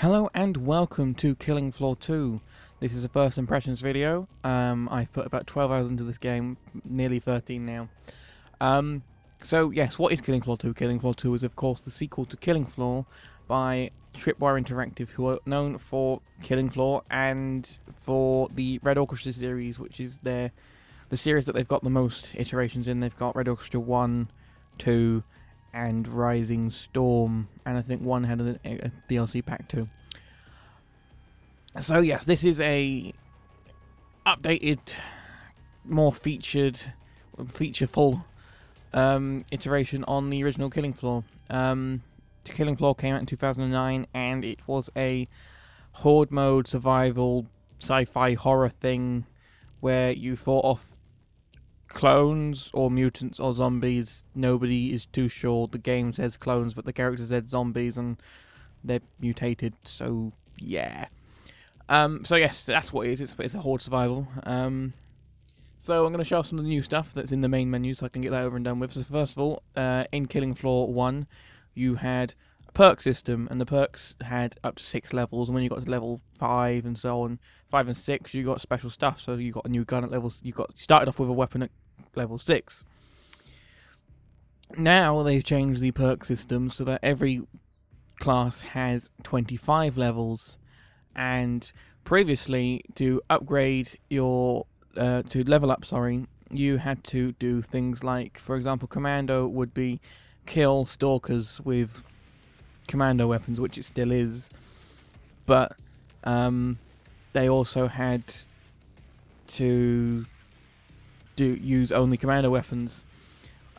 Hello and welcome to Killing Floor 2. This is a first impressions video. I've put about 12 hours into this game, nearly 13 now. So yes, what is Killing Floor 2? Killing Floor 2 is of course the sequel to Killing Floor by Tripwire Interactive, who are known for Killing Floor and for the Red Orchestra series, which is the series that they've got the most iterations in. They've got Red Orchestra 1, 2, and Rising Storm, and I think one had a DLC pack too. So yes, this is a updated, more featureful iteration on the original Killing Floor. Killing Floor came out in 2009, and it was a horde mode survival sci-fi horror thing where you fought off clones or mutants or zombies. Nobody is too sure. The game says clones, but the character said zombies, and they're mutated. So yeah. So yes, that's what it is. It's a horde survival. So I'm going to show off some of the new stuff that's in the main menu, so I can get that over and done with. So first of all, in Killing Floor 1, you had a perk system, and the perks had up to 6 levels. And when you got to level 5 and so on, 5 and 6, you got special stuff. So you got a new gun at levels. You started off with a weapon at level 6. Now they've changed the perk system so that every class has 25 levels, and previously to upgrade your to level up, you had to do things like, for example, commando would be kill stalkers with commando weapons, which it still is, but they also had to use only commando weapons,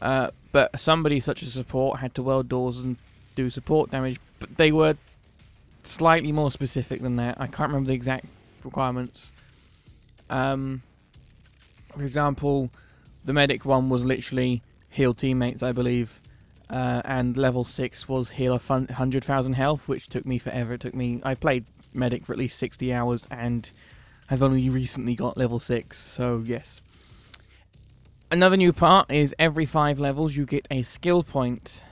but somebody such as support had to weld doors and do support damage, but they were slightly more specific than that. I can't remember the exact requirements. For example, the medic one was literally heal teammates, I believe, and level 6 was heal 100,000 health, which took me forever. I've played medic for at least 60 hours and I've only recently got level 6, so yes. Another new part is every 5 levels you get a skill point.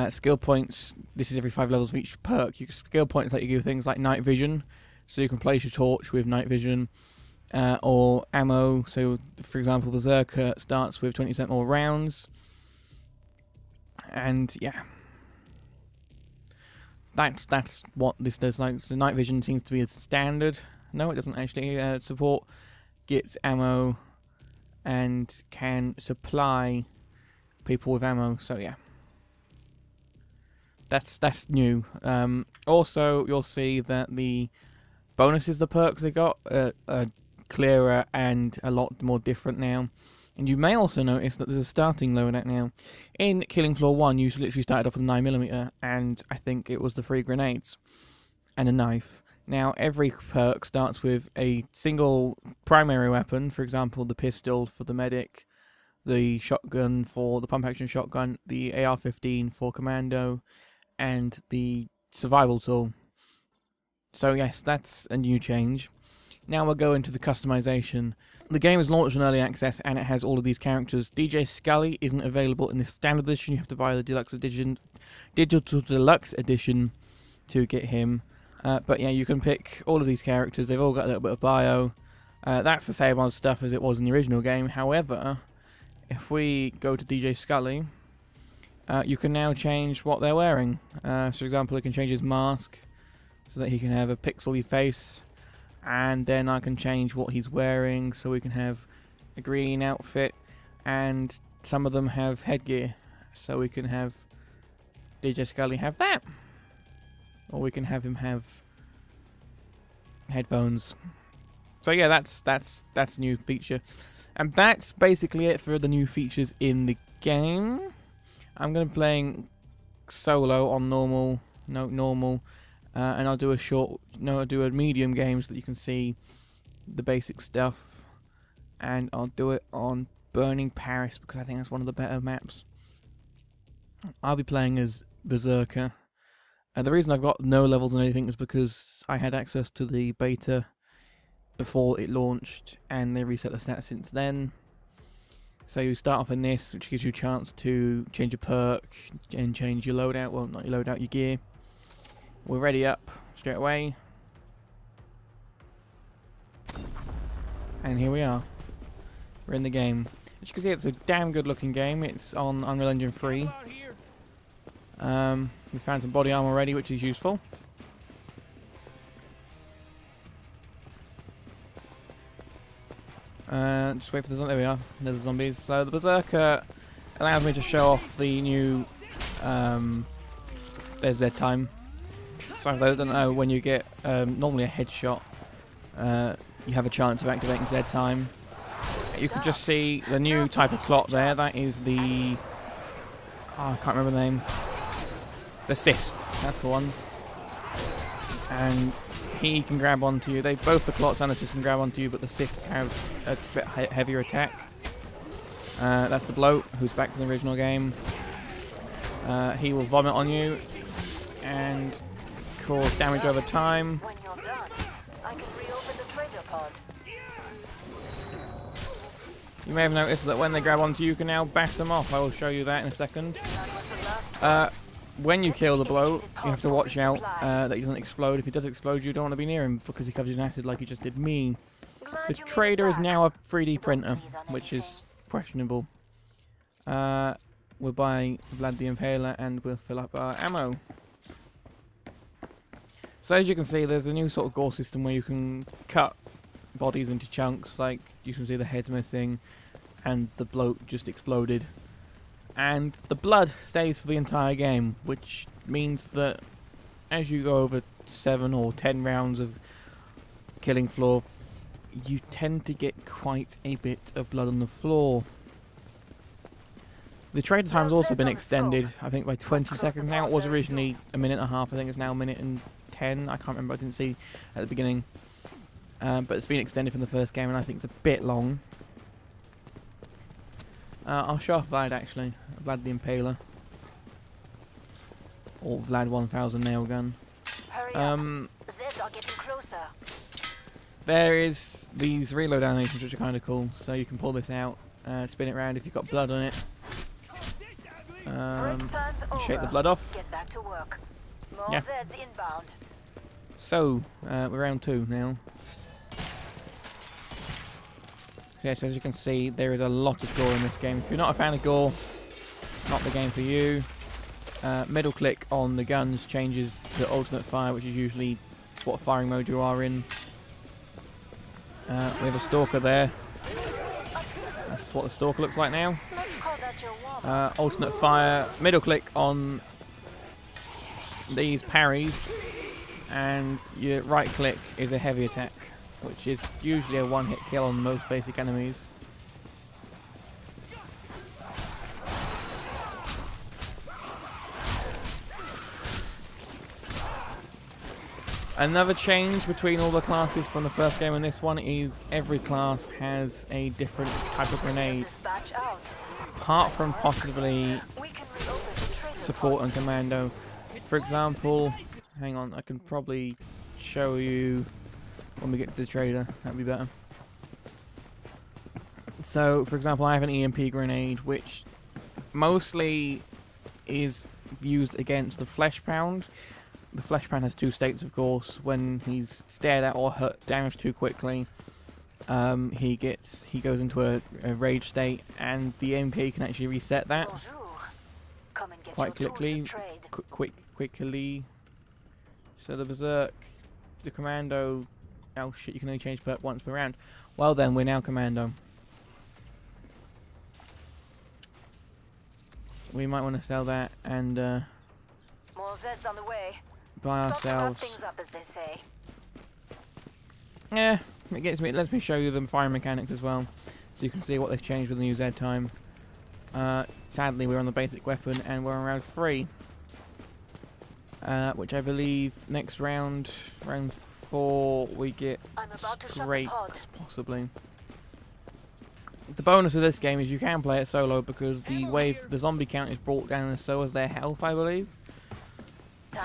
Skill points, this is every 5 levels of each perk. Skill points let you do things like night vision, so you can place your torch with night vision, or ammo. So, for example, Berserker starts with 20% more rounds. And yeah, that's what this does. Like, so night vision seems to be a standard. No, it doesn't actually. Support gets ammo and can supply people with ammo. So yeah, that's new. Also, you'll see that the bonuses, the perks they got, are clearer and a lot more different now. And you may also notice that there's a starting loadout now. In Killing Floor 1, you literally started off with a 9mm, and I think it was the 3 grenades and a knife. Now, every perk starts with a single primary weapon, for example, the pistol for the medic, the shotgun for the pump-action shotgun, the AR-15 for commando, and the survival tool. So yes, that's a new change. Now we'll go into the customization. The game is launched in early access, and it has all of these characters. DJ Scully isn't available in the standard edition. You have to buy the deluxe edition, digital deluxe edition, to get him. But yeah, you can pick all of these characters. They've all got a little bit of bio. That's the same old stuff as it was in the original game. However, if we go to DJ Scully, you can now change what they're wearing. For example, you can change his mask so that he can have a pixely face. And then I can change what he's wearing, so we can have a green outfit, and some of them have headgear, so we can have DJ Scully have that, or we can have him have headphones. So yeah, that's a new feature, and that's basically it for the new features in the game. I'm going to be playing solo on normal, and I'll do a medium game so that you can see the basic stuff, and I'll do it on Burning Paris because I think that's one of the better maps. I'll be playing as Berserker. The reason I've got no levels and anything is because I had access to the beta before it launched, and they reset the stats since then. So you start off in this, which gives you a chance to change your perk and change your loadout. Well, not your loadout, your gear. We're ready up straight away. And here we are. We're in the game. As you can see, it's a damn good looking game. It's on Unreal Engine 3. We found some body armor already, which is useful. Just wait for the zombies. There we are. There's the zombies. So the Berserker allows me to show off the new there's Z time. So for those who don't know, when you get normally a headshot, you have a chance of activating Z time. You can just see the new type of clock there. That is the I can't remember the name. The cyst. That's the one. And he can grab onto you. Both the clots and the cyst can grab onto you, but the cysts have a bit heavier attack. That's the bloat, who's back from the original game. He will vomit on you and cause damage over time. When you're done, I can reopen the trader pod. You may have noticed that when they grab onto you, you can now bash them off. I will show you that in a second. When you kill the bloat, you have to watch out that he doesn't explode. If he does explode, you don't want to be near him because he covers you in acid like he just did me. The trader is now a 3D printer, which is questionable. We'll buy Vlad the Impaler and we'll fill up our ammo. So as you can see, there's a new sort of gore system where you can cut bodies into chunks. Like you can see the head's missing and the bloat just exploded. And the blood stays for the entire game, which means that as you go over 7 or 10 rounds of killing floor, you tend to get quite a bit of blood on the floor. The trader time's also been extended, I think by 20 seconds now. It was originally a minute and a half, I think it's now a minute and 10. I can't remember, I didn't see at the beginning. But it's been extended from the first game and I think it's a bit long. I'll show off Vlad actually. Vlad the Impaler. Or Vlad 1000 nail gun. Hurry up. Zeds are getting closer. There is these reload animations which are kind of cool. So you can pull this out, spin it around if you've got blood on it. Shake the blood off. Get back to work. More Yeah. Zeds inbound. So, we're round 2 now. Yes, as you can see, there is a lot of gore in this game. If you're not a fan of gore, not the game for you. Middle click on the guns changes to alternate fire, which is usually what firing mode you are in. We have a stalker there. That's what the stalker looks like now. Let's call that your warm-up. Alternate fire, middle click on these parries, and your right click is a heavy attack, which is usually a one-hit kill on most basic enemies. Another change between all the classes from the first game and this one is every class has a different type of grenade, Dispatch out. apart from possibly We can reopen the trader support pod. and commando. For example, hang on, I can probably show you when we get to the trader, that'd be better. So, for example, I have an EMP grenade, which mostly is used against the Flesh Pound. The Flesh Pound has 2 states, of course. When he's stared at or hurt, damaged too quickly, he goes into a rage state, and the EMP can actually reset that Bonjour. Come and get quite your tools quickly. of trade. Quickly. So the Berserk, the Commando. Oh shit! You can only change perk once per round. Well then, we're now Commando. We might want to sell that and More Zeds on the way. buy Stop to wrap ourselves. things up, as they say. Yeah, it lets me show you the firing mechanics as well, so you can see what they've changed with the new Z time. Sadly, we're on the basic weapon and we're on round 3, which I believe next round 4, we get I'm about to shut the scrapes, pod. possibly. The bonus of this game is you can play it solo because the zombie count is brought down and so is their health, I believe.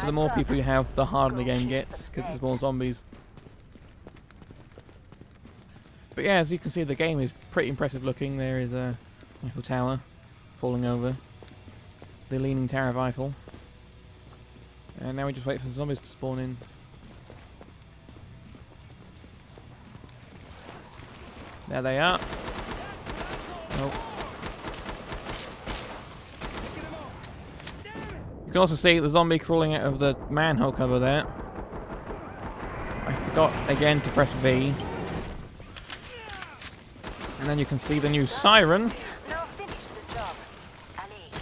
So the more people you have, the harder the game gets because there's more zombies. But yeah, as you can see, the game is pretty impressive looking. There is a Eiffel Tower falling over. The Leaning Tower of Eiffel. And now we just wait for the zombies to spawn in. There they are. Oh. You can also see the zombie crawling out of the manhole cover there. I forgot again to press V. And then you can see the new siren. Now finish the job. Allez.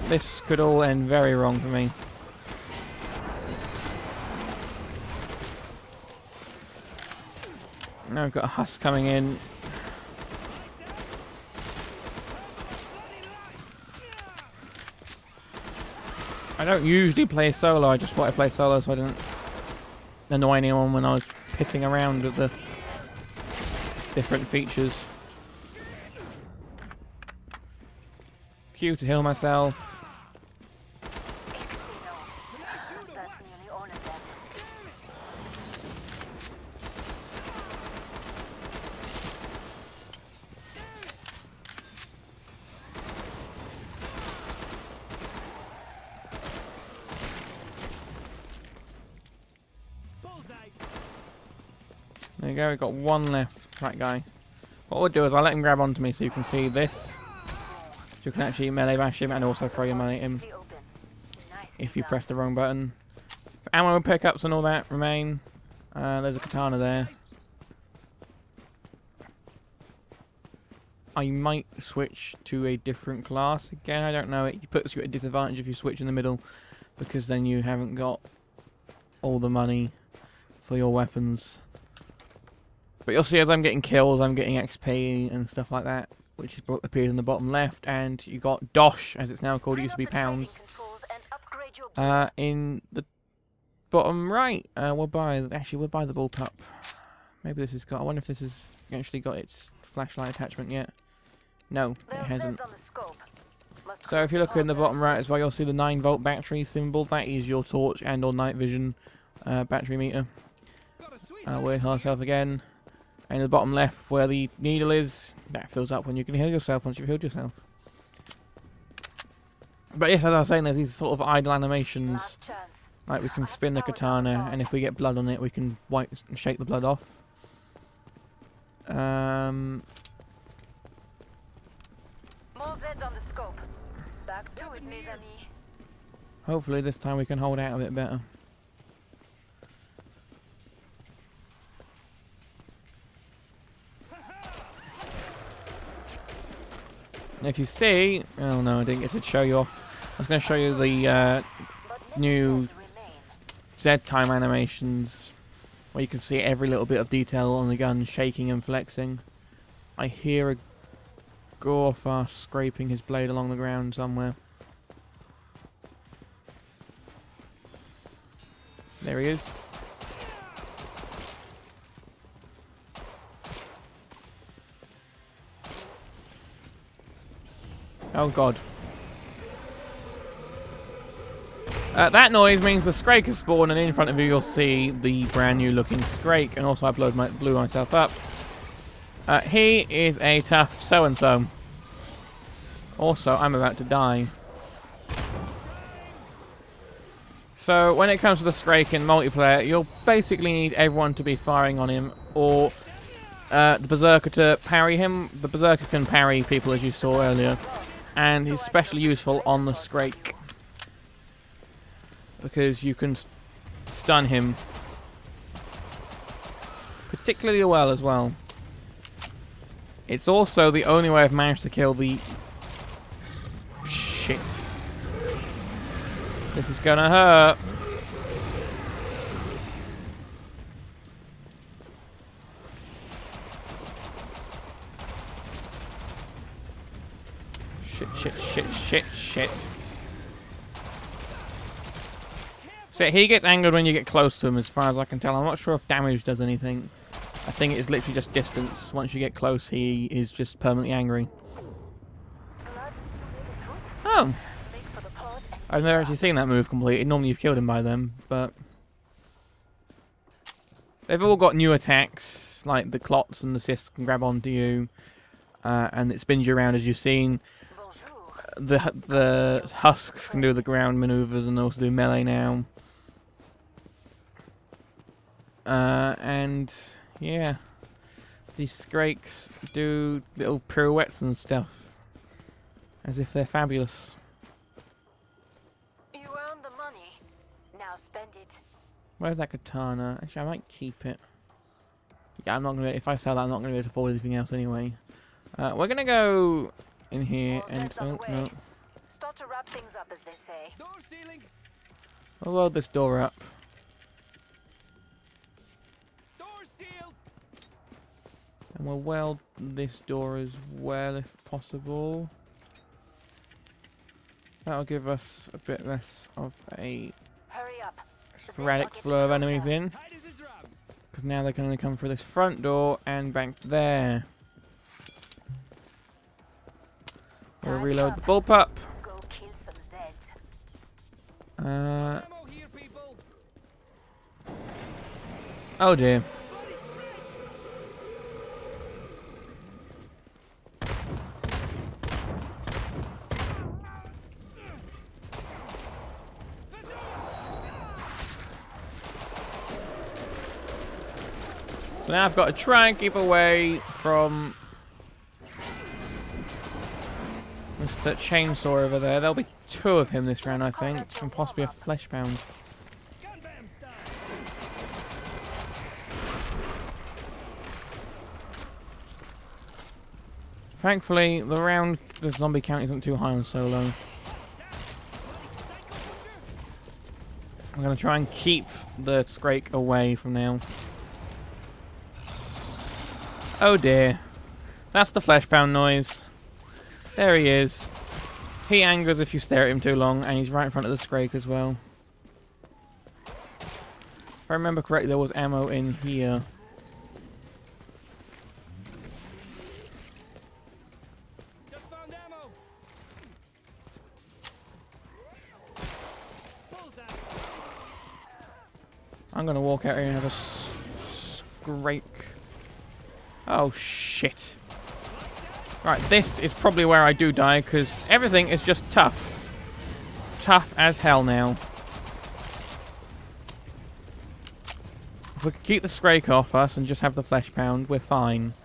This could all end very wrong for me. Now we've got a husk coming in. I don't usually play solo, I just thought I'd play solo so I didn't annoy anyone when I was pissing around with the different features. Q to heal myself. That's nearly all of them. There you go, we've got one left, that guy. What we'll do is I'll let him grab onto me so you can see this. So you can actually melee bash him and also throw your money at him if you press the wrong button. Ammo pickups and all that remain. There's a katana there. I might switch to a different class again, I don't know. It puts you at a disadvantage if you switch in the middle because then you haven't got all the money for your weapons. But you'll see as I'm getting kills, I'm getting XP and stuff like that, which appears in the bottom left. And you got Dosh, as it's now called. It used to be pounds. In the bottom right, we'll buy the bullpup. Maybe this has got. I wonder if this has actually got its flashlight attachment yet. No, it hasn't. So if you look in the bottom right as well, you'll see the 9-volt battery symbol. That is your torch and/or night vision battery meter. We'll heal ourselves again. And in the bottom left, where the needle is, that fills up when you can heal yourself once you've healed yourself. But yes, as I was saying, there's these sort of idle animations. Like we can spin the katana, and if we get blood on it, we can shake the blood off. More Zeds on the scope. Back to it, mes amis. Hopefully this time we can hold out a bit better. And if you see, oh no, I didn't get to show you off. I was going to show you the new Z time animations, where you can see every little bit of detail on the gun shaking and flexing. I hear a Gorfar scraping his blade along the ground somewhere. There he is. Oh god. That noise means the Scrake has spawned, and in front of you you'll see the brand new looking Scrake, and also I blew myself up. He is a tough so-and-so. Also, I'm about to die. So, when it comes to the Scrake in multiplayer, you'll basically need everyone to be firing on him, or the Berserker to parry him. The Berserker can parry people, as you saw earlier, and he's especially useful on the Scrake, because you can stun him particularly well as well. It's also the only way I've managed to kill the... Shit. This is gonna hurt. Shit. So he gets angered when you get close to him, as far as I can tell. I'm not sure if damage does anything. I think it's literally just distance. Once you get close, he is just permanently angry. Oh! I've never actually seen that move completed. Normally you've killed him by then, but... They've all got new attacks, like the clots and the cysts can grab onto you. and it spins you around as you've seen. Bonjour. The husks can do the ground maneuvers and also do melee now. And yeah, these Skrakes do little pirouettes and stuff, as if they're fabulous. You earned the money. Now spend it. Where's that katana? Actually, I might keep it. Yeah, I'm not gonna. If I sell that, I'm not gonna be able to afford anything else anyway. We're gonna go in here and oh no, Start to wrap things up, as they say. Door ceiling. we'll load this door up. Door sealed. And we'll weld this door as well if possible. That'll give us a bit less of a Hurry up. sporadic flow of enemies in. Tight as a drum. Because now they can only come through this front door and back there. We'll reload the bullpup. Go kill some Zeds. Ammo here, people. Oh dear. Bloody spray. So now I've got to try and keep away from Mr. Chainsaw over there. There'll be 2 of him this round, I think, and possibly a fleshbound. Gun bam style. Thankfully, the zombie count isn't too high on solo. I'm going to try and keep the Skrake away from now. Oh dear. That's the fleshbound noise. There he is. He angers if you stare at him too long, and he's right in front of the Skrake as well. If I remember correctly, there was ammo in here. Just found ammo. Bullseye. I'm going to walk out here and have a Skrake. Oh, shit. Right, this is probably where I do die, because everything is just tough. Tough as hell now. If we can keep the Skrake off us and just have the fleshbound, we're fine.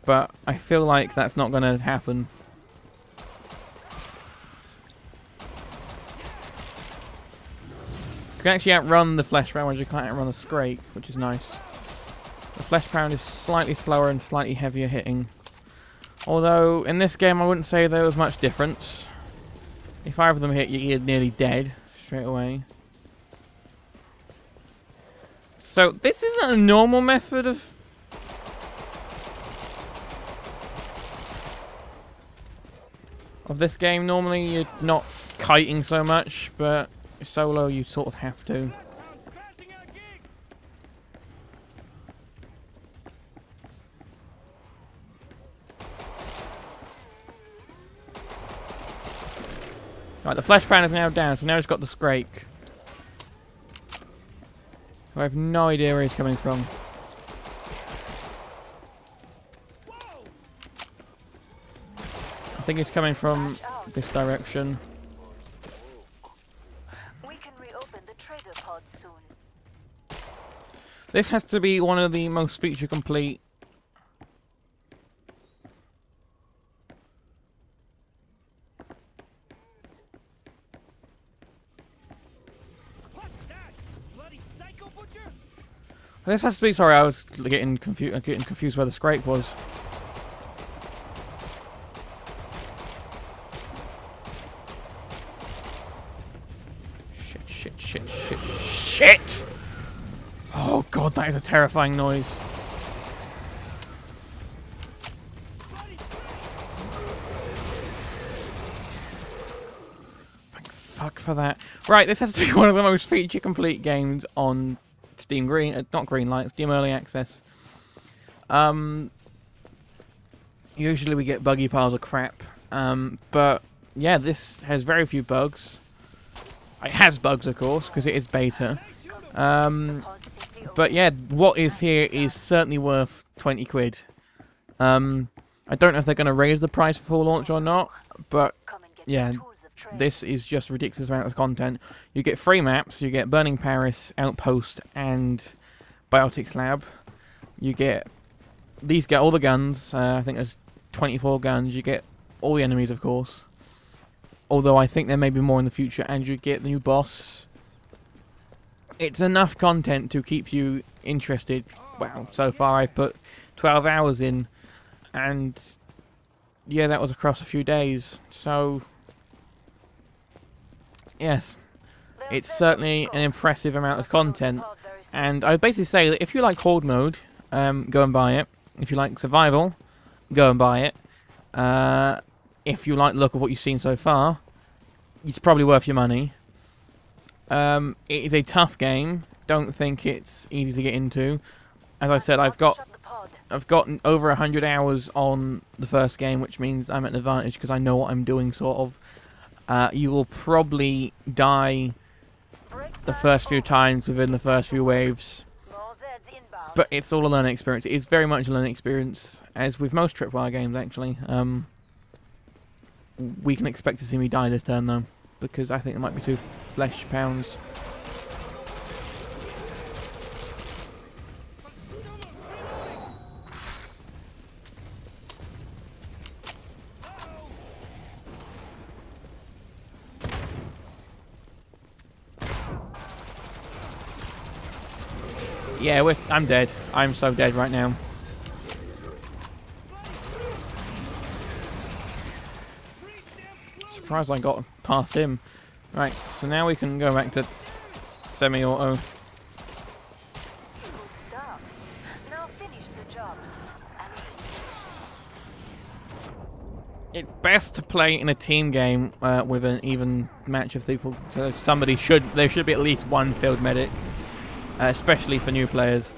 But I feel like that's not going to happen. You can actually outrun the fleshbound, whereas you can't outrun the Skrake, which is nice. The fleshbound is slightly slower and slightly heavier hitting. Although, in this game, I wouldn't say there was much difference. If either of them hit you, you're nearly dead straight away. So, this isn't a normal method of... this game. Normally, you're not kiting so much, but solo, you sort of have to. Passing a gig. Right, the fleshbound is now down, so now he's got the Skrake. I have no idea where he's coming from. Whoa. I think he's coming from this direction. We can reopen the trader pod soon. This has to be one of the most feature complete. What's that? Bloody psycho butcher. This has to be. Sorry, I was getting confused where the Skrake was. Shit! Oh god, that is a terrifying noise. Bloody spray. Thank fuck for that. Right, this has to be one of the most feature complete games on Steam Green, not Greenlight, Steam Early Access. Usually we get buggy piles of crap, but yeah, this has very few bugs. It has bugs, of course, because it is beta. But yeah, what is here is certainly worth 20 quid. I I don't know if they're going to raise the price for full launch or not, but Come and get yeah, your tools of trade. this is just ridiculous amount of content. You get 3 maps, you get Burning Paris, Outpost, and Biotics Lab. You get all the guns. I think there's 24 guns. You get all the enemies, of course. Although I think there may be more in the future, and you get the new boss. It's enough content to keep you interested. Wow, so far I've put 12 hours in, and yeah, that was across a few days. So yes, it's certainly an impressive amount of content. And I would basically say that if you like horde mode, go and buy it. If you like survival, go and buy it. If you like the look of what you've seen so far, it's probably worth your money. It is a tough game. Don't think it's easy to get into. As I said, I've gotten over 100 hours on the first game, which means I'm at an advantage because I know what I'm doing, sort of. You will probably die the first few times within the first few waves, but it's all a learning experience. It is very much a learning experience, as with most Tripwire games, actually. We can expect to see me die this turn, though, because I think there might be 2 flesh pounds. Yeah, I'm dead. I'm so dead right now. Surprised I got past him. Right, so now we can go back to semi-auto. Start. Now finish the job. It's best to play in a team game with an even match of people. So there should be at least one field medic, especially for new players.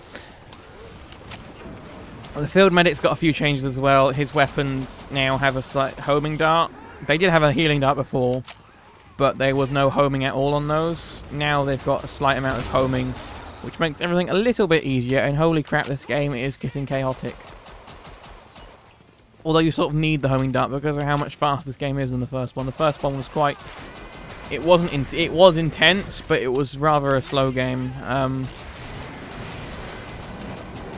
The field medic's got a few changes as well. His weapons now have a slight homing dart. They did have a healing dart before, but there was no homing at all on those. Now they've got a slight amount of homing, which makes everything a little bit easier, and holy crap, this game is getting chaotic. Although you sort of need the homing dart because of how much faster this game is than the first one. The first one was quite... It was intense, but it was rather a slow game.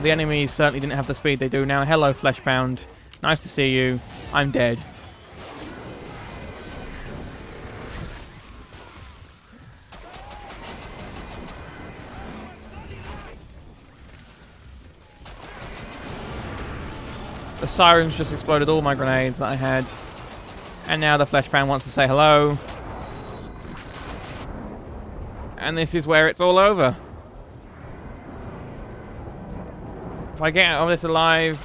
The enemies certainly didn't have the speed they do now. Hello, Fleshpound. Nice to see you. I'm dead. The sirens just exploded all my grenades that I had. And now the Fleshpound wants to say hello. And this is where it's all over. If I get out of this alive,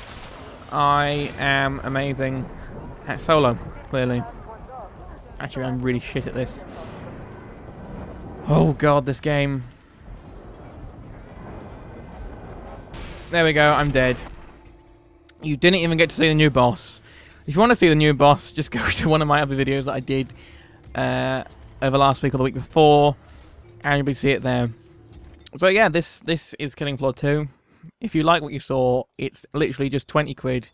I am amazing at solo, clearly. Actually, I'm really shit at this. Oh god, this game. There we go, I'm dead. You didn't even get to see the new boss. If you want to see the new boss, just go to one of my other videos that I did over last week or the week before, and you'll be see it there. So yeah, this is Killing Floor 2. If you like what you saw, it's literally just 20 quid,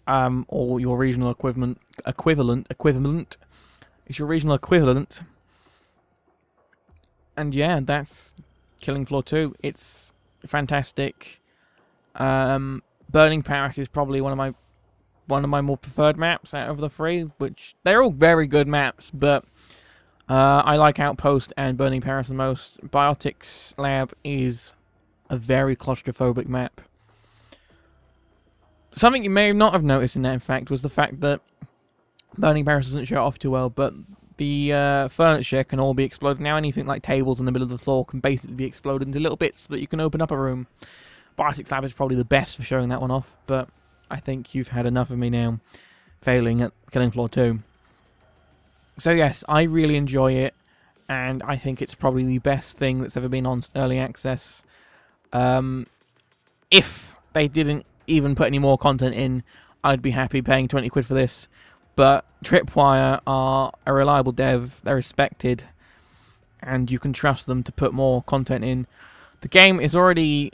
or your regional equivalent. It's your regional equivalent. And yeah, that's Killing Floor 2. It's fantastic. Burning Paris is probably one of my more preferred maps out of the 3, which they're all very good maps, but I like Outpost and Burning Paris the most. Biotics Lab is a very claustrophobic map. Something you may not have noticed in that, in fact, was the fact that Burning Paris doesn't show off too well, but the furniture can all be exploded now. Anything like tables in the middle of the floor can basically be exploded into little bits so that you can open up a room. Biotics Lab is probably the best for showing that one off, but I think you've had enough of me now failing at Killing Floor 2. So yes, I really enjoy it, and I think it's probably the best thing that's ever been on early access. If they didn't even put any more content in, I'd be happy paying 20 quid for this. But Tripwire are a reliable dev, they're respected, and you can trust them to put more content in. The game is already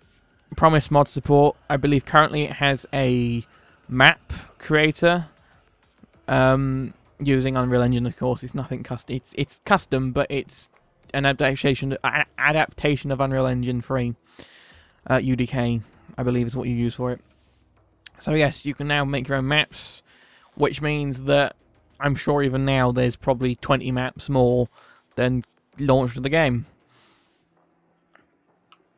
promised mod support. I believe currently it has a map creator. Using Unreal Engine, of course. It's nothing custom. It's custom, but it's an adaptation of Unreal Engine 3. UDK, I believe, is what you use for it. So yes, you can now make your own maps, which means that I'm sure even now there's probably 20 maps more than launched the game.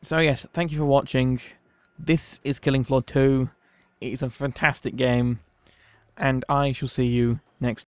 So yes, thank you for watching. This is Killing Floor 2. It's a fantastic game, and I shall see you next time.